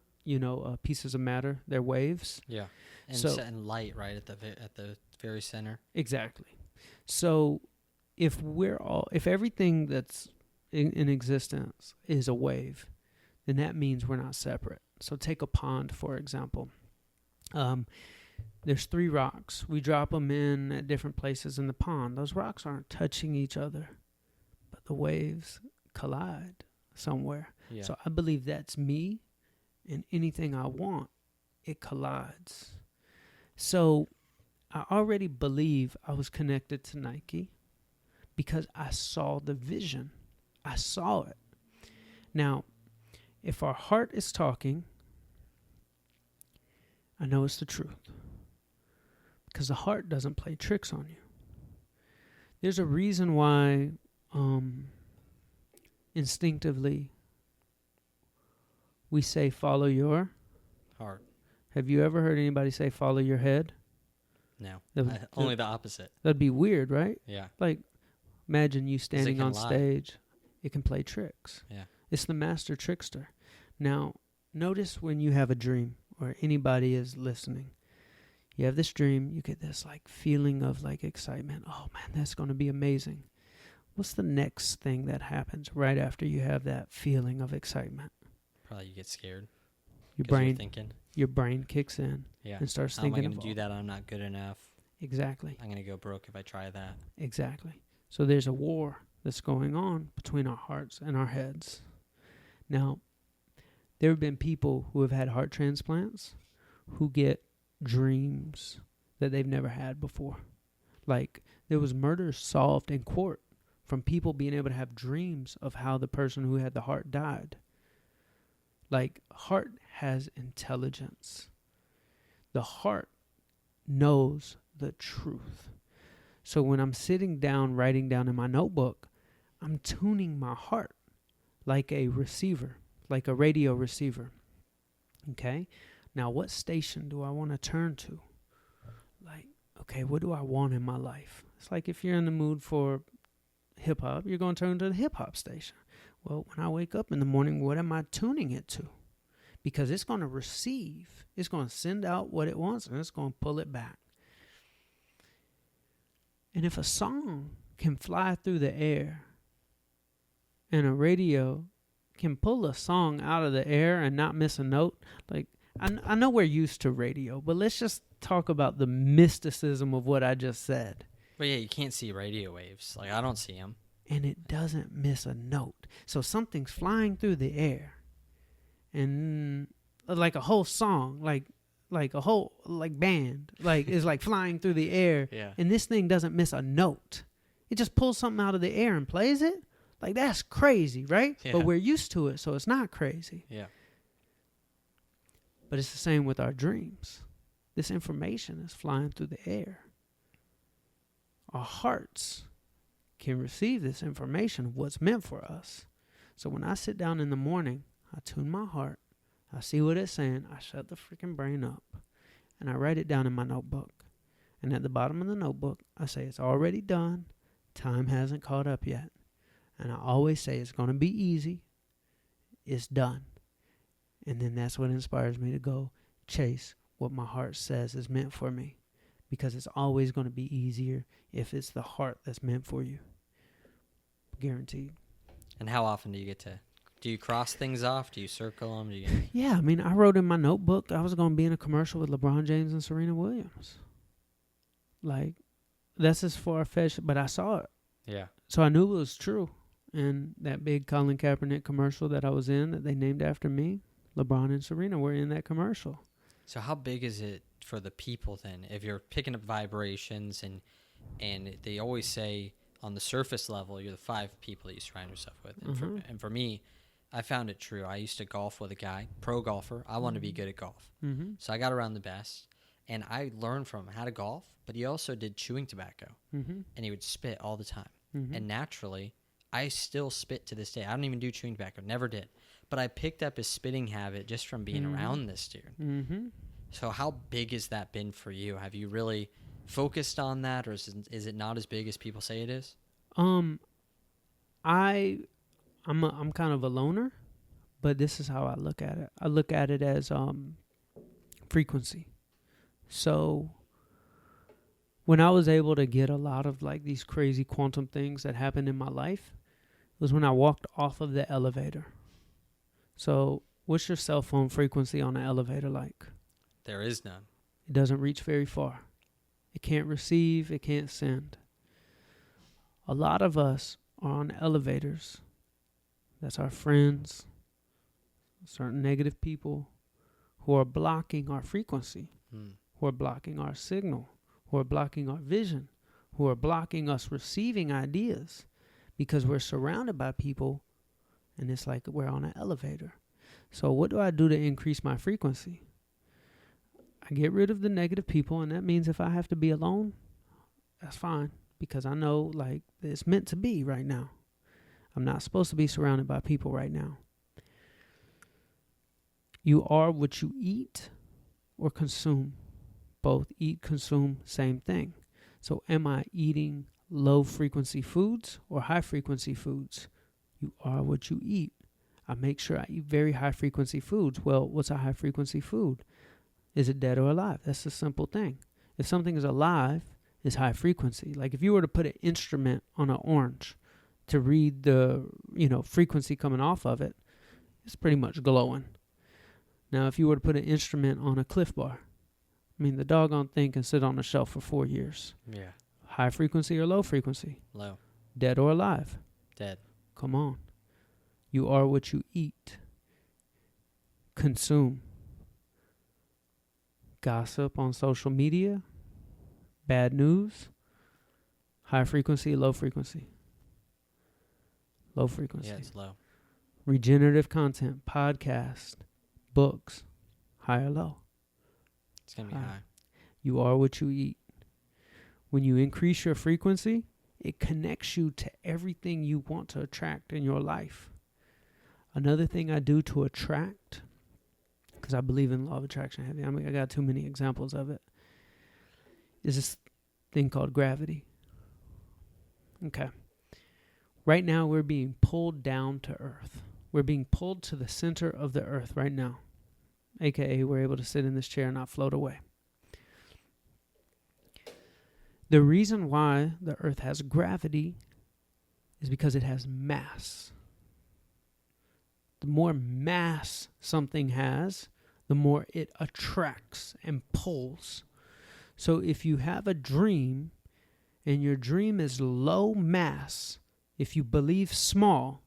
pieces of matter. They're waves. Yeah. And light, right, at the very center. Exactly. So if everything that's in existence is a wave, then that means we're not separate. So take a pond, for example. There's 3 rocks. We drop them in at different places in the pond. Those rocks aren't touching each other, but the waves collide somewhere. Yeah. So I believe that's me, and anything I want, it collides. So I already believe I was connected to Nike because I saw the vision. I saw it. Now, if our heart is talking, I know it's the truth. Because the heart doesn't play tricks on you. There's a reason why instinctively we say follow your heart. Have you ever heard anybody say follow your head? No. Only the opposite. That'd be weird, right? Yeah. Like, imagine you standing on lie. stage. It can play tricks. Yeah. It's the master trickster. Now, notice when you have a dream or anybody is listening. You have this dream, you get this like feeling of like excitement. Oh man, that's going to be amazing. What's the next thing that happens right after you have that feeling of excitement? Probably you get scared. Your brain kicks in and starts thinking, how am I going to do that? I'm not good enough. Exactly. I'm going to go broke if I try that. Exactly. So there's a war that's going on between our hearts and our heads. Now, there have been people who have had heart transplants who get dreams that they've never had before. Like, there was murders solved in court from people being able to have dreams of how the person who had the heart died. Like, heart has intelligence. The heart knows the truth. So when I'm sitting down, writing down in my notebook, I'm tuning my heart like a receiver, like a radio receiver. Okay? Now, what station do I want to turn to? Like, okay, what do I want in my life? It's like if you're in the mood for hip-hop, you're going to turn to the hip-hop station. Well, when I wake up in the morning, what am I tuning it to? Because it's going to receive. It's going to send out what it wants, and it's going to pull it back. And if a song can fly through the air, and a radio can pull a song out of the air and not miss a note, like, I know we're used to radio, but let's just talk about the mysticism of what I just said. But yeah, you can't see radio waves. Like, I don't see them. And it doesn't miss a note. So something's flying through the air. And like a whole song, like a whole like band, like is like flying through the air. Yeah. And this thing doesn't miss a note. It just pulls something out of the air and plays it. Like, that's crazy, right? Yeah. But we're used to it, so it's not crazy. Yeah. But it's the same with our dreams. This information is flying through the air. Our hearts can receive this information of what's meant for us. So when I sit down in the morning, I tune my heart. I see what it's saying. I shut the freaking brain up. And I write it down in my notebook. And at the bottom of the notebook, I say it's already done. Time hasn't caught up yet. And I always say it's going to be easy. It's done. And then that's what inspires me to go chase what my heart says is meant for me. Because it's always going to be easier if it's the heart that's meant for you. Guaranteed. And how often do you get to... Do you cross things off? Do you circle them? Yeah, I mean, I wrote in my notebook I was going to be in a commercial with LeBron James and Serena Williams. Like, that's as far-fetched, but I saw it. Yeah. So I knew it was true. And that big Colin Kaepernick commercial that I was in that they named after me, LeBron and Serena were in that commercial. So how big is it for the people then? If you're picking up vibrations and they always say on the surface level, you're the 5 people that you surround yourself with. And for me, I found it true. I used to golf with a guy, pro golfer. I wanted to be good at golf. So I got around the best. And I learned from him how to golf, but he also did chewing tobacco. And he would spit all the time. And naturally, I still spit to this day. I don't even do chewing tobacco. Never did. But I picked up his spitting habit just from being around this dude. So how big has that been for you? Have you really focused on that, or is it not as big as people say it is? I'm kind of a loner, but this is how I look at it. I look at it as frequency. So when I was able to get a lot of like these crazy quantum things that happened in my life was when I walked off of the elevator. So what's your cell phone frequency on an elevator like? There is none. It doesn't reach very far. It can't receive. It can't send. A lot of us are on elevators. That's our friends, certain negative people who are blocking our frequency, who are blocking our signal, who are blocking our vision, who are blocking us receiving ideas because we're surrounded by people and it's like we're on an elevator. So what do I do to increase my frequency? I get rid of the negative people, and that means if I have to be alone, that's fine, because I know like it's meant to be right now. I'm not supposed to be surrounded by people right now. You are what you eat or consume. Both eat, consume, same thing. So am I eating low frequency foods or high frequency foods? You are what you eat. I make sure I eat very high frequency foods. Well, what's a high frequency food? Is it dead or alive? That's a simple thing. If something is alive, it's high frequency. Like if you were to put an instrument on an orange to read the, frequency coming off of it, it's pretty much glowing. Now, if you were to put an instrument on a Cliff Bar, the doggone thing can sit on a shelf for 4 years. Yeah. High frequency or low frequency? Low. Dead or alive? Dead. Come on. You are what you eat. Consume. Gossip on social media. Bad news. High frequency, low frequency. Low frequency. Yeah, it's low. Regenerative content, podcast, books, high or low? It's going to be high. You are what you eat. When you increase your frequency, it connects you to everything you want to attract in your life. Another thing I do to attract, because I believe in law of attraction heavy, I got too many examples of it, is this thing called gravity. Okay. Right now, we're being pulled down to earth. We're being pulled to the center of the earth right now. AKA, we're able to sit in this chair and not float away. The reason why the earth has gravity is because it has mass. The more mass something has, the more it attracts and pulls. So if you have a dream and your dream is low mass, if you believe small,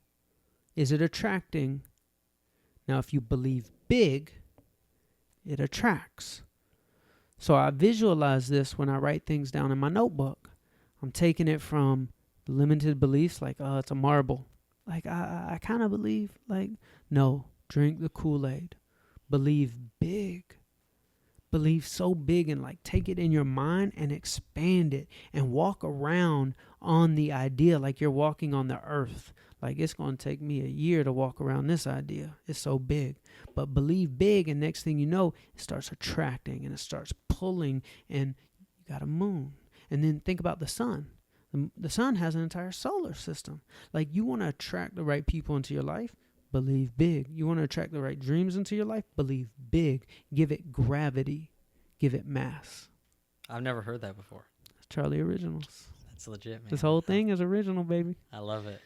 is it attracting? Now, if you believe big, it attracts. So I visualize this when I write things down in my notebook. I'm taking it from limited beliefs, like, oh, it's a marble. Like, I kind of believe, like, no, drink the Kool-Aid. Believe big. Believe so big, and like take it in your mind and expand it and walk around on the idea like you're walking on the earth. Like, it's going to take me a year to walk around this idea. It's so big. But believe big, and next thing you know, it starts attracting and it starts pulling, and you got a moon. And then think about the sun. The sun has an entire solar system. Like, you want to attract the right people into your life? Believe big. You want to attract the right dreams into your life? Believe big. Give it gravity. Give it mass. I've never heard that before. That's Charlie Originals. That's legit, man. This whole thing is original, baby. I love it.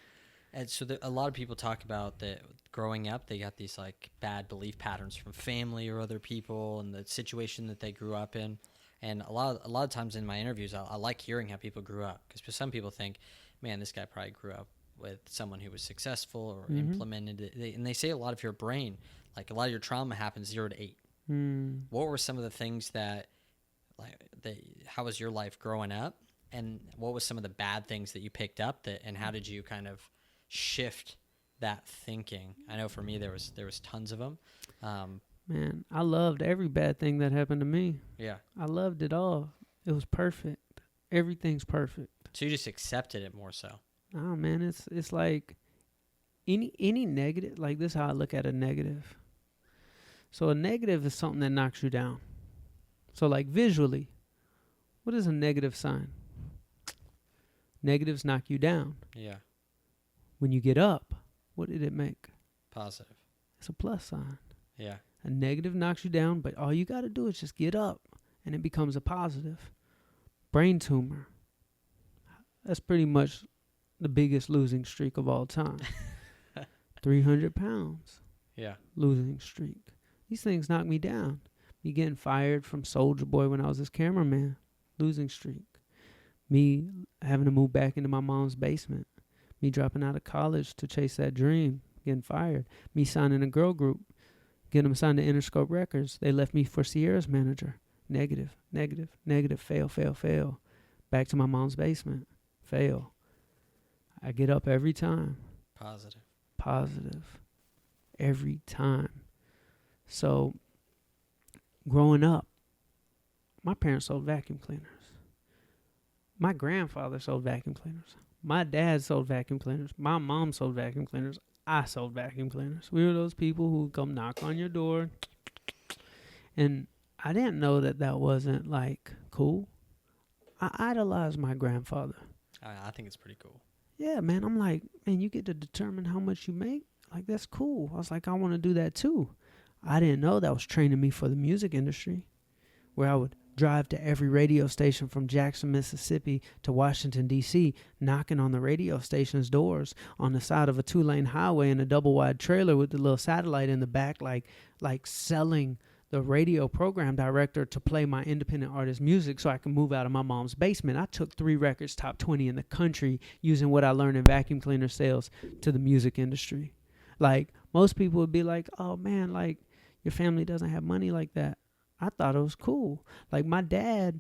And so a lot of people talk about that growing up, they got these like bad belief patterns from family or other people and the situation that they grew up in. And a lot of times in my interviews, I like hearing how people grew up, because some people think, man, this guy probably grew up with someone who was successful or implemented it. And they say a lot of your brain, like a lot of your trauma happens 0 to 8. What were some of the things how was your life growing up? And what was some of the bad things that you picked up and how did you kind of shift that thinking? I know for me, there was tons of them. Man, I loved every bad thing that happened to me. Yeah. I loved it all. It was perfect. Everything's perfect. So you just accepted it more so. Oh man, it's like any negative, like this is how I look at a negative. So a negative is something that knocks you down. So like visually, what is a negative sign? Negatives knock you down. Yeah. When you get up, what did it make? Positive. It's a plus sign. Yeah. A negative knocks you down, but all you got to do is just get up and it becomes a positive. brain tumor. That's pretty much the biggest losing streak of all time. 300 pounds. Yeah. Losing streak. These things knock me down. Me getting fired from Soulja Boy when I was his cameraman. Losing streak. Me having to move back into my mom's basement. Me dropping out of college to chase that dream. Getting fired. Me signing a girl group. Getting them signed to Interscope Records. They left me for Sierra's manager. Negative, negative, negative. Fail, fail, fail. Back to my mom's basement. Fail. I get up every time. Positive. Positive. Every time. So, growing up, my parents sold vacuum cleaners. My grandfather sold vacuum cleaners. My dad sold vacuum cleaners. My mom sold vacuum cleaners. I sold vacuum cleaners. We were those people who would come knock on your door. And I didn't know that that wasn't, like, cool. I idolized my grandfather. I think it's pretty cool. Yeah, man. I'm like, man, you get to determine how much you make? Like, that's cool. I was like, I want to do that too. I didn't know that was training me for the music industry, where I would drive to every radio station from Jackson, Mississippi to Washington, D.C., knocking on the radio station's doors on the side of a 2-lane highway in a double-wide trailer with the little satellite in the back, like selling the radio program director to play my independent artist music so I can move out of my mom's basement. I took 3 records top 20 in the country using what I learned in vacuum cleaner sales to the music industry. Like, most people would be like, oh, man, like, your family doesn't have money like that. I thought it was cool. Like, my dad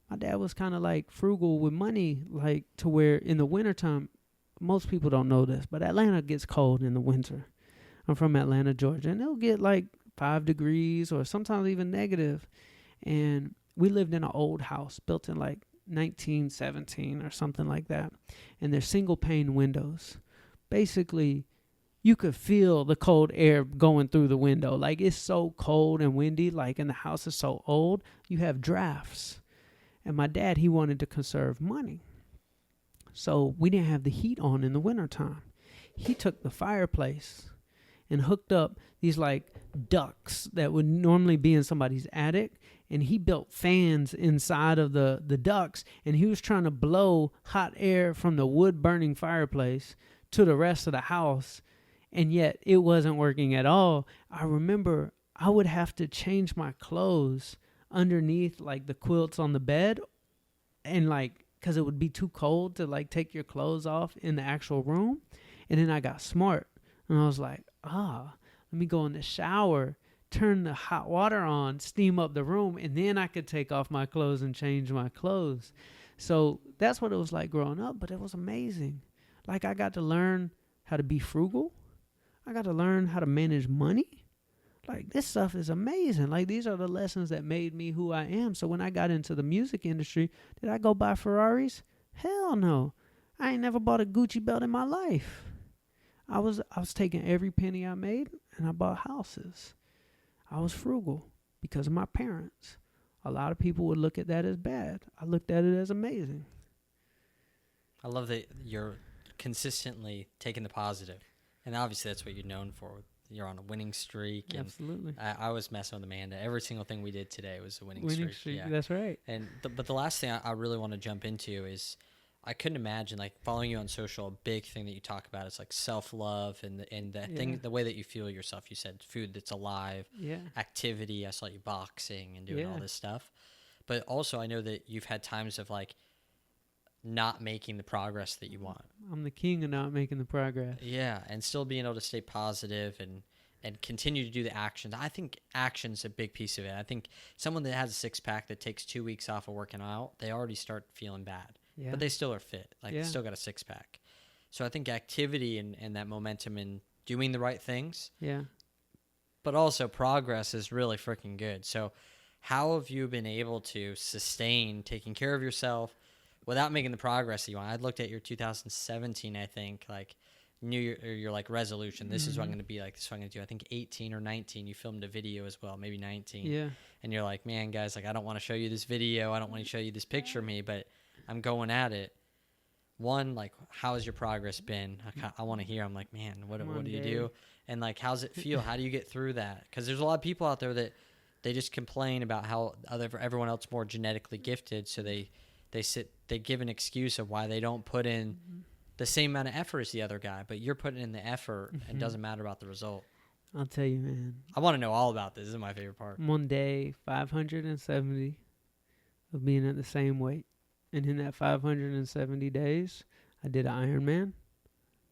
was kind of like frugal with money, like to where in the wintertime, most people don't know this, but Atlanta gets cold in the winter. I'm from Atlanta, Georgia, and it'll get like 5 degrees or sometimes even negative. And we lived in an old house built in like 1917 or something like that. And there's single pane windows. Basically, you could feel the cold air going through the window. Like, it's so cold and windy, like, and the house is so old, you have drafts. And my dad, he wanted to conserve money. So we didn't have the heat on in the wintertime. He took the fireplace and hooked up these, like, ducts that would normally be in somebody's attic. And he built fans inside of the ducts. And he was trying to blow hot air from the wood-burning fireplace to the rest of the house. And yet it wasn't working at all. I remember I would have to change my clothes underneath like the quilts on the bed, and like, cause it would be too cold to like take your clothes off in the actual room. And then I got smart and I was like, let me go in the shower, turn the hot water on, steam up the room, and then I could take off my clothes and change my clothes. So that's what it was like growing up, but it was amazing. Like, I got to learn how to be frugal. I got to learn how to manage money. Like, this stuff is amazing. Like, these are the lessons that made me who I am. So when I got into the music industry, did I go buy Ferraris? Hell no. I ain't never bought a Gucci belt in my life. I was taking every penny I made and I bought houses. I was frugal because of my parents. A lot of people would look at that as bad. I looked at it as amazing. I love that you're consistently taking the positive. And obviously that's what you're known for. You're on a winning streak. And absolutely. I was messing with Amanda. Every single thing we did today was a winning streak. Yeah. That's right. And but the last thing I really want to jump into is, I couldn't imagine, like, following you on social, a big thing that you talk about is like self-love and that thing, the way that you feel yourself. You said food that's alive, activity. I saw you boxing and doing all this stuff. But also I know that you've had times of like not making the progress that you want. I'm the king of not making the progress. Yeah, and still being able to stay positive and continue to do the actions. I think action's a big piece of it. I think someone that has a six-pack that takes 2 weeks off of working out, they already start feeling bad. Yeah. But they still are fit. Like, they still got a six-pack. So I think activity and that momentum and doing the right things. Yeah. But also progress is really freaking good. So how have you been able to sustain taking care of yourself without making the progress that you want? I looked at your 2017, I think, like, your like resolution. This is what I'm going to be like. This is what I'm going to do. I think 18 or 19, you filmed a video as well, maybe 19. Yeah. And you're like, man, guys, like, I don't want to show you this video. I don't want to show you this picture of me, but I'm going at it. One, like, how has your progress been? I want to hear. I'm like, man, what do you do? And like, how's it feel? How do you get through that? Because there's a lot of people out there that they just complain about how everyone else more genetically gifted, so they they give an excuse of why they don't put in the same amount of effort as the other guy, but you're putting in the effort and it doesn't matter about the result. I'll tell you, man. I want to know all about this. This is my favorite part. I'm on day 570 of being at the same weight. And in that 570 days, I did an Ironman,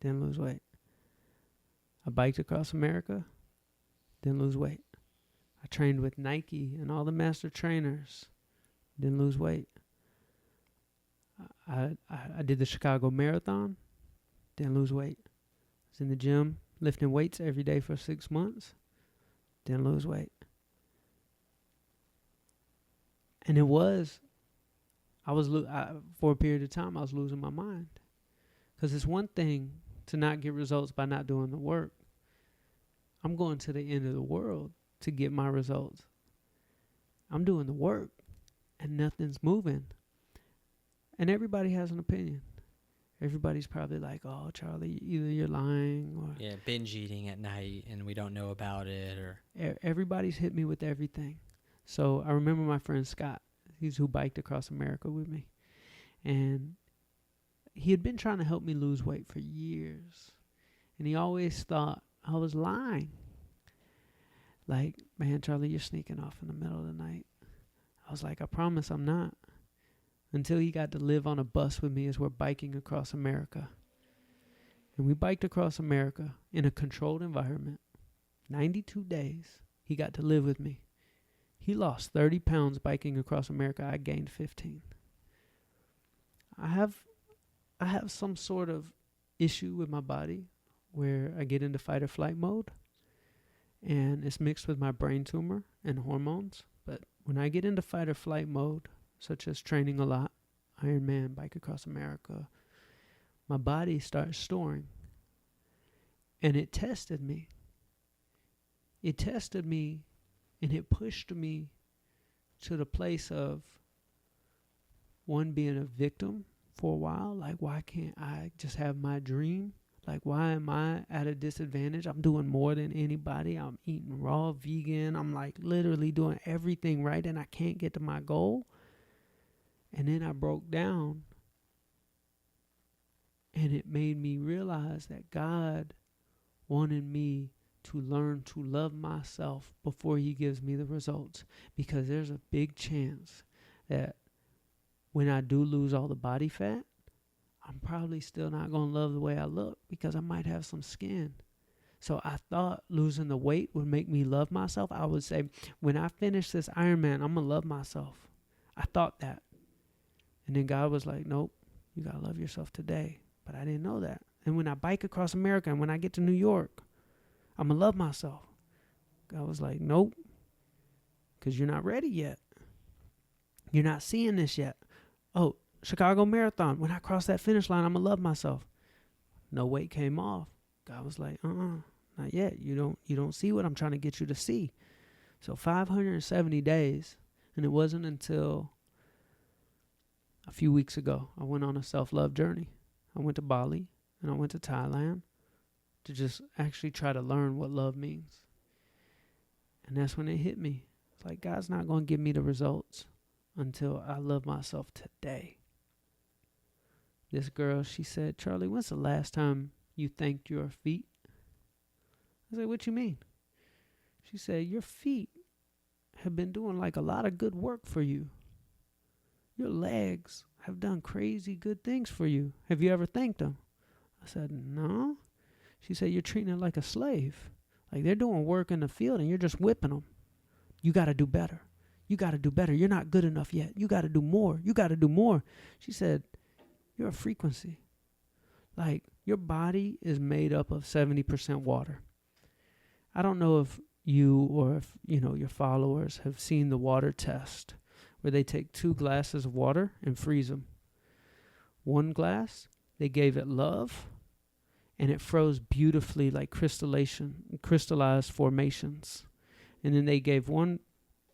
didn't lose weight. I biked across America, didn't lose weight. I trained with Nike and all the master trainers, didn't lose weight. I did the Chicago Marathon, didn't lose weight. I was in the gym lifting weights every day for 6 months, didn't lose weight. And it was, for a period of time, I was losing my mind. Because it's one thing to not get results by not doing the work. I'm going to the end of the world to get my results. I'm doing the work and nothing's moving. And everybody has an opinion. Everybody's probably like, oh, Charlie, either you're lying or... Yeah, binge eating at night and we don't know about it. Or Everybody's hit me with everything. So I remember my friend Scott. He's who biked across America with me. And he had been trying to help me lose weight for years. And he always thought I was lying. Like, man, Charlie, you're sneaking off in the middle of the night. I was like, I promise I'm not. Until he got to live on a bus with me as we're biking across America. And we biked across America in a controlled environment. 92 days, he got to live with me. He lost 30 pounds biking across America. I gained 15. I have some sort of issue with my body where I get into fight or flight mode. And it's mixed with my brain tumor and hormones. But when I get into fight or flight mode, such as training a lot, Ironman, bike across America, my body starts storing. And it tested me. It tested me and it pushed me to the place of, one, being a victim for a while. Like, why can't I just have my dream? Like, why am I at a disadvantage? I'm doing more than anybody. I'm eating raw, vegan. I'm like literally doing everything right and I can't get to my goal. And then I broke down and it made me realize that God wanted me to learn to love myself before he gives me the results. Because there's a big chance that when I do lose all the body fat, I'm probably still not going to love the way I look because I might have some skin. So I thought losing the weight would make me love myself. I would say, when I finish this Ironman, I'm going to love myself. I thought that. And then God was like, nope, you got to love yourself today. But I didn't know that. And when I bike across America and when I get to New York, I'm going to love myself. God was like, nope, because you're not ready yet. You're not seeing this yet. Oh, Chicago Marathon, when I cross that finish line, I'm going to love myself. No weight came off. God was like, not yet. You don't see what I'm trying to get you to see. So 570 days, and it wasn't until a few weeks ago I went on a self-love journey. I went to Bali and I went to Thailand to just actually try to learn what love means. And that's when it hit me. It's like, God's not going to give me the results until I love myself today. This girl, she said, Charlie, when's the last time you thanked your feet? I said, what you mean? She said, your feet have been doing like a lot of good work for you. Your legs have done crazy good things for you. Have you ever thanked them? I said, no. She said, you're treating it like a slave. Like they're doing work in the field and you're just whipping them. You got to do better. You got to do better. You're not good enough yet. You got to do more. You got to do more. She said, you're a frequency. Like your body is made up of 70% water. I don't know if you or if, your followers have seen the water test where they take 2 glasses of water and freeze them. One glass, they gave it love, and it froze beautifully like crystallized formations. And then they gave one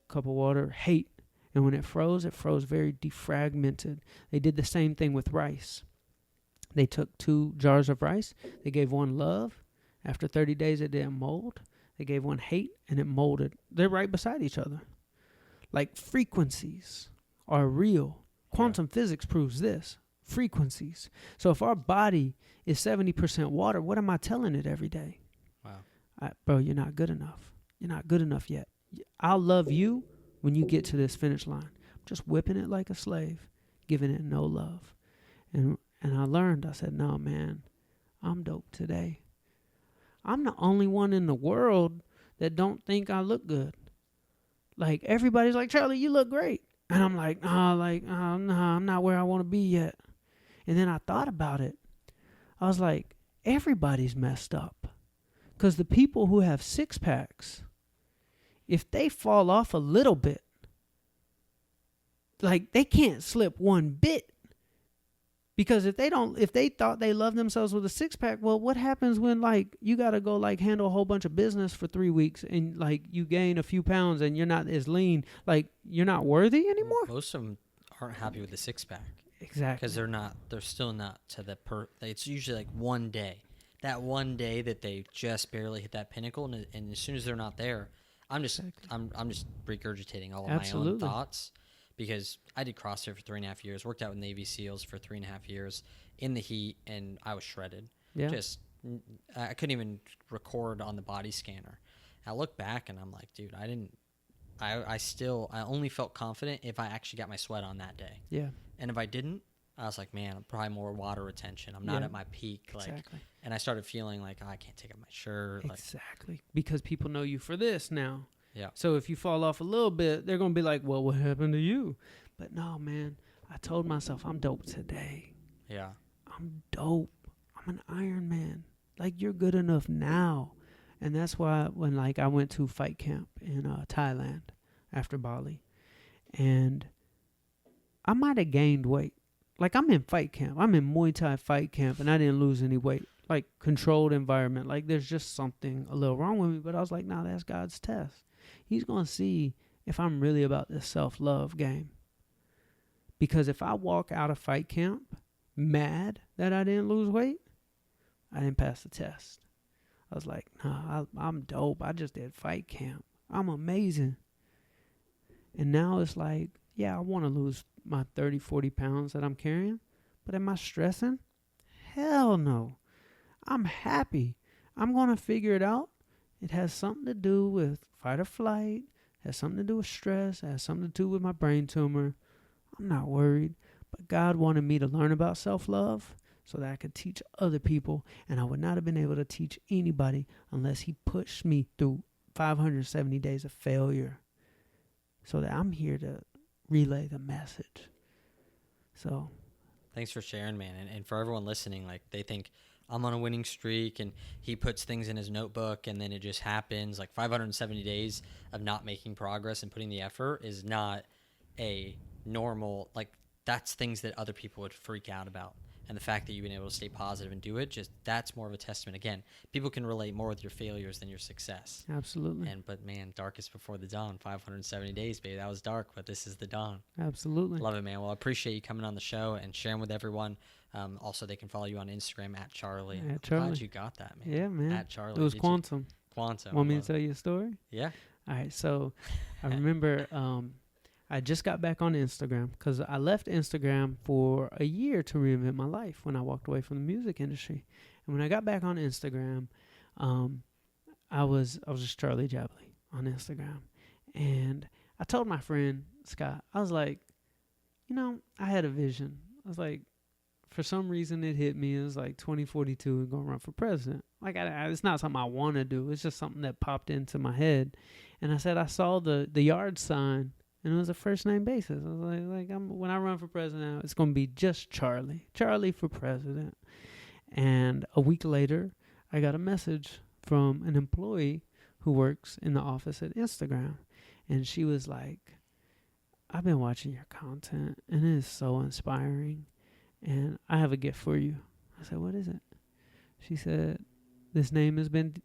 cup of water hate, and when it froze very defragmented. They did the same thing with rice. They took 2 jars of rice, they gave one love. After 30 days, it didn't mold. They gave one hate, and it molded. They're right beside each other. Like frequencies are real. Quantum physics proves this. Frequencies. So if our body is 70% water, what am I telling it every day? Wow. Bro, you're not good enough. You're not good enough yet. I'll love you when you get to this finish line. I'm just whipping it like a slave, giving it no love. And I learned, I said, no, man, I'm dope today. I'm the only one in the world that don't think I look good. Like, everybody's like, Charlie, you look great. And I'm like, no, I'm not where I want to be yet. And then I thought about it. I was like, everybody's messed up. Because the people who have six packs, if they fall off a little bit, like, they can't slip one bit. Because if they thought they loved themselves with a six pack, well, what happens when, like, you got to go, like, handle a whole bunch of business for 3 weeks and, like, you gain a few pounds and you're not as lean? Like, you're not worthy anymore? Most of them aren't happy with the six pack. Exactly. Because they're still not to the it's usually like one day. That one day that they just barely hit that pinnacle, and as soon as they're not there, I'm just regurgitating all of my own thoughts. Because I did CrossFit for 3.5 years, worked out with Navy SEALs for 3.5 years in the heat, and I was shredded. Yeah. I couldn't even record on the body scanner. I look back and I'm like, dude, I only felt confident if I actually got my sweat on that day. Yeah. And if I didn't, I was like, man, I'm probably more water retention. I'm not at my peak. Exactly. And I started feeling like, I can't take off my shirt. Exactly. Because people know you for this now. Yeah. So if you fall off a little bit, they're going to be like, well, what happened to you? But no, man, I told myself I'm dope today. Yeah. I'm dope. I'm an Ironman. Like, you're good enough now. And that's why when, like, I went to fight camp in Thailand after Bali, and I might have gained weight. Like, I'm in fight camp. I'm in Muay Thai fight camp, and I didn't lose any weight. Like, controlled environment. Like, there's just something a little wrong with me. But I was like, nah, that's God's test. He's going to see if I'm really about this self-love game. Because if I walk out of fight camp mad that I didn't lose weight, I didn't pass the test. I was like, nah, I'm dope. I just did fight camp. I'm amazing. And now it's like, yeah, I want to lose my 30, 40 pounds that I'm carrying. But am I stressing? Hell no. I'm happy. I'm going to figure it out. It has something to do with fight or flight. It has something to do with stress. It has something to do with my brain tumor. I'm not worried. But God wanted me to learn about self-love so that I could teach other people. And I would not have been able to teach anybody unless he pushed me through 570 days of failure. So that I'm here to relay the message. So thanks for sharing, man. And for everyone listening, like, they think I'm on a winning streak and he puts things in his notebook and then it just happens. Like, 570 days of not making progress and putting the effort is not a normal, like, that's things that other people would freak out about. And the fact that you've been able to stay positive and do it, just that's more of a testament. Again, people can relate more with your failures than your success. Absolutely. But man, darkest before the dawn, 570 days, baby. That was dark, but this is the dawn. Absolutely. Love it, man. Well, I appreciate you coming on the show and sharing with everyone. Also, they can follow you on Instagram at Charlie. At Charlie. I'm glad you got that, man. Yeah, man. At Charlie. It was Quantum. Quantum. Want me to tell you a story? Yeah. All right. So I remember I just got back on Instagram because I left Instagram for a year to reinvent my life when I walked away from the music industry. And when I got back on Instagram, I was just Charlie Jabley on Instagram. And I told my friend, Scott, I was like, I had a vision. I was like, for some reason it hit me. It was like 2042 and going to run for president. Like, it's not something I want to do. It's just something that popped into my head. And I said, I saw the yard sign. And it was a first name basis. I was like when I run for president, it's going to be just Charlie. Charlie for president. And a week later, I got a message from an employee who works in the office at Instagram. And she was like, I've been watching your content and it is so inspiring. And I have a gift for you. I said, what is it? She said, this name has been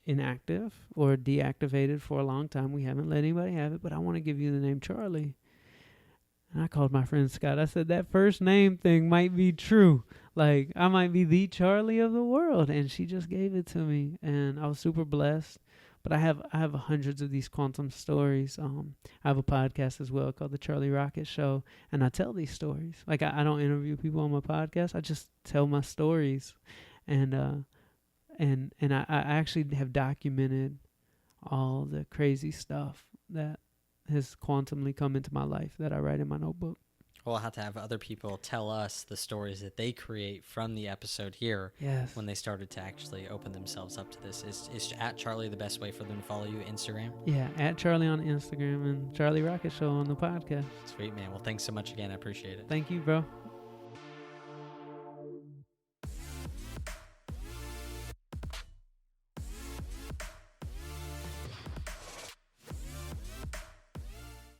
inactive or deactivated for a long time. We haven't let anybody have it, but I want to give you the name Charlie. And I called my friend Scott. I said, that first name thing might be true. Like, I might be the Charlie of the world. And she just gave it to me. And I was super blessed. But I have hundreds of these quantum stories. I have a podcast as well called The Charlie Rocket Show, and I tell these stories. Like I don't interview people on my podcast. I just tell my stories, and I actually have documented all the crazy stuff that has quantumly come into my life that I write in my notebook. We'll have to have other people tell us the stories that they create from the episode here. Yes. When they started to actually open themselves up to this. Is at Charlie the best way for them to follow you? Instagram? Yeah, at Charlie on Instagram and Charlie Rocket Show on the podcast. Sweet, man. Well, thanks so much again. I appreciate it. Thank you, bro.